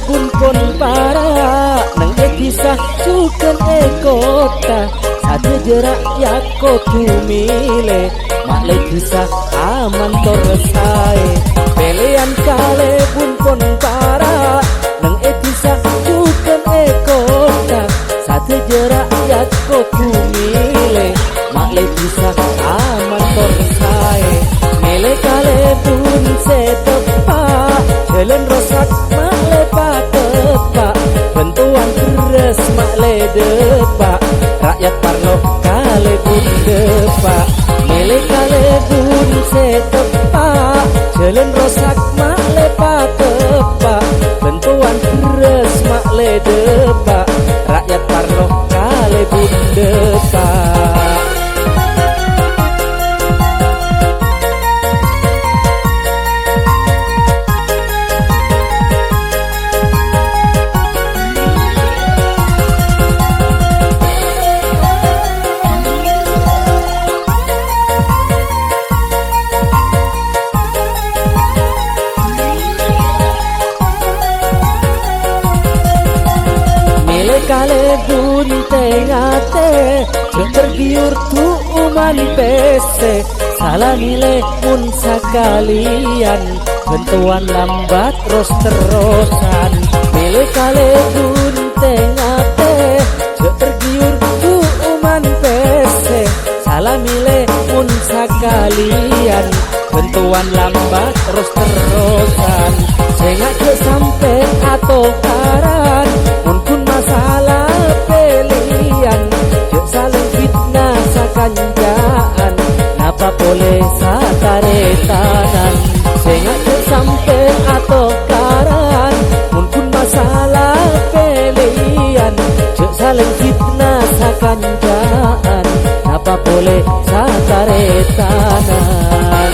bun pon para nang kisah sukan kota satu jerak ya kotu mile maklai kisah aman toresai pelean kale bun pon para nang kisah sukan kota satu jerak ya kotu mile maklai kisah aman toresai mele kale bun setepa jalan rosak maklai patepa bentuan keras maklai depak rakyat parlo kale bun depak mele kale bun setepak jalan rosak maklai patepa bentuan keras maklai depak rakyat parlo kale bun depak. Kale bun tengate tergiur tu uman pese salah nilai pun sekalian bentuan lambat terus terusan mele kale bun tengate tergiur tu uman pese salah nilai pun sekalian bentuan lambat terus terusan sehingga ke sampai atau karan pun masalah pilihan jok saling fitnah sakanjaan napa boleh sataretanan sehingga jok sampai atau karan pun masalah pilihan jok saling fitnah sakanjaan napa boleh sataretanan.